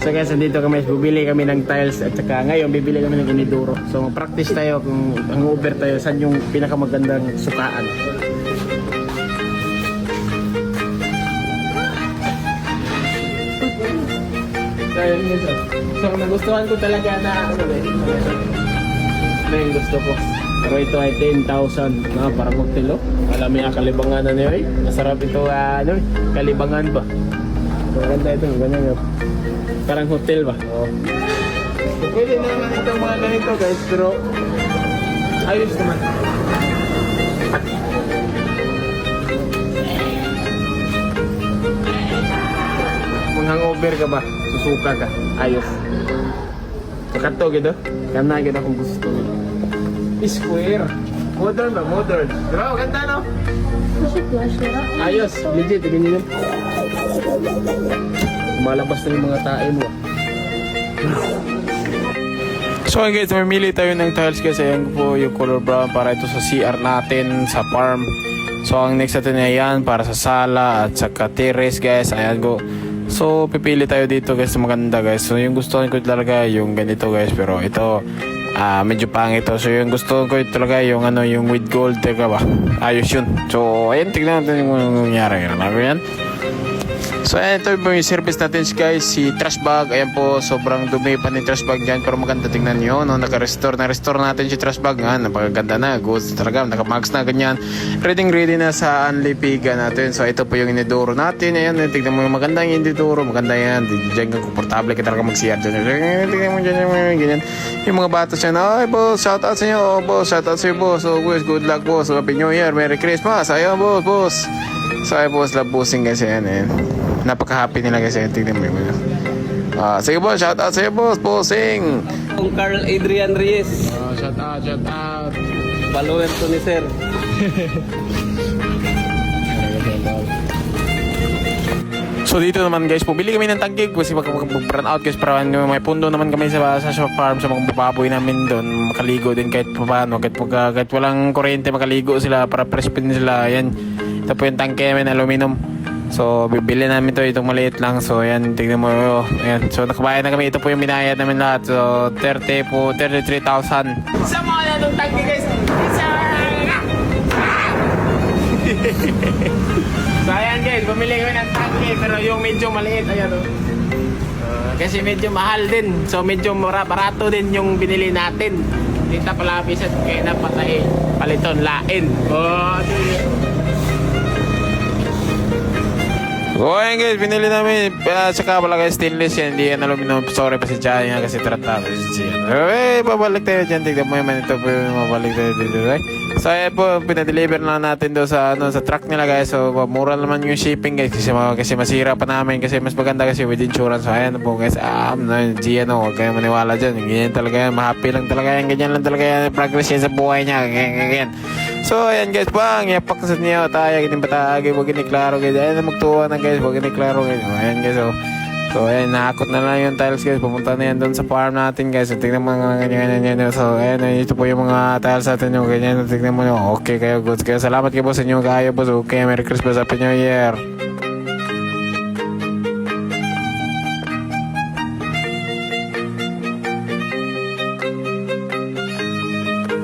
So guys, nandito kami, bibili kami ng tiles at saka ngayon bibili kami ng iniduro. So mag-practice tayo kung hangover tayo saan yung pinakamagandang sukaan. So yun guys, so nagustuhan ko talaga na ano yung gusto ko. Pero ito ay 10,000 na parang hotel, oh. Alam mo yung kalibangan na niyo, eh. Masarap ito, kalibangan ba? So, ganda ito, ganyan yun. Parang hotel ba? Oo. So, pwede naman itong mga ganito guys, pero ayos naman. Kung hangover ka ba, susuka ka, ayos. So, kato gitu, kana kita kung gusto nyo. Square. Modern ba? Modern. Diba? Ganda, no? Ayos. Legit. Ganyan yun. Malabas na yung mga tae mo. So guys, mamili tayo ng tiles kasi ayan po yung color brown para ito sa CR natin sa farm. So ang next natin ay yan para sa sala at sa terrace guys. Ayan go. So pipili tayo dito guys, maganda guys. So yung gusto ko talaga yung ganito guys, pero ito medyo pangit to. So yung gusto ko talaga yung yung with gold, teka ba? Ayos yun. So ayun, tignan natin yung nangyari. Ano yan? So ayan, ito yung service natin guys, si trash bag. Ayan po, sobrang dumi pa ni trash bag dyan, pero maganda, tingnan nyo, no? Naka-restore natin si trash bag. Napakaganda na, goods talaga, naka-max na ganyan. Ready na sa anlipigan natin. So ito po yung iniduro natin. Ayan, tignan mo yung magandang iniduro. Maganda yan, dyan kang komportable ka talaga mag-CR dyan. Tignan mo dyan, ganyan. Yung mga bata siya na, ay boss, shout out sa inyo. Oh, boss, shout out sa iyo boss. So boys, good luck boss. Happy New Year, Merry Christmas. Ayun boss. So ay boss, love bossing guys. Ayan. Napaka-happy nila guys. Tignan mo yun. Sige boss, shout out sa iyo boss, bossing. Kung Carl Adrian Reyes. Shout out. Follower to ni sir. So dito naman guys, pumili kami ng tangkig kasi mag-run out guys para may pundo naman kami sa farm, sa mga baboy namin doon, makaligo din kahit paano, kahit walang kuryente makaligo sila para fresh din sila. Yan, ito po yung tangke namin, aluminum. So bibili namin to, itong maliit lang. So ayan, tignan mo. Ayan. So nakabayad na kami. Ito po yung binayad namin lahat. So 33,000. Sa mga na itong tangke guys. So ayan guys, bumili kami ng tangke pero yung medyo maliit. Ayan o. Kasi medyo mahal din. So medyo barato din yung binili natin. Dito pala bisan kaya napatay. Paliton lain. So ayan guys, binili namin saka pala guys, stainless yan, hindi yan aluminum. Sorry pa si Jai nga kasi tratado siya. Babalik tayo dyan, tignan mo naman, ito po yung mabalik tayo dito guys. So ayan po, pinadeliver na natin doon sa truck nila guys. So mura naman yung shipping guys kasi masira pa namin, kasi mas maganda kasi with insurance. So ayan po guys, huwag kayo maniwala dyan, ganyan talaga yan, mahappy lang talaga yan, ganyan lang talaga yan, progress yan sa buhay niya, ganyan. So ayan guys, bang yapak sa niyo tayo gini batagi, wag ni klaro guys. Ayan magtuwa na guys, wag ni klaro guys. Ayan guys, so ayan, nakakot na lang yung tiles guys, pupunta na yan doon sa farm natin guys. So tingnan mo mga ganyan. So ayan, ito po yung mga tiles natin yung ganyan. Tingnan mo, okay kayo, good kayo. Salamat kayo boss sa inyo kayo boss. Okay, Merry Christmas, Happy New Year.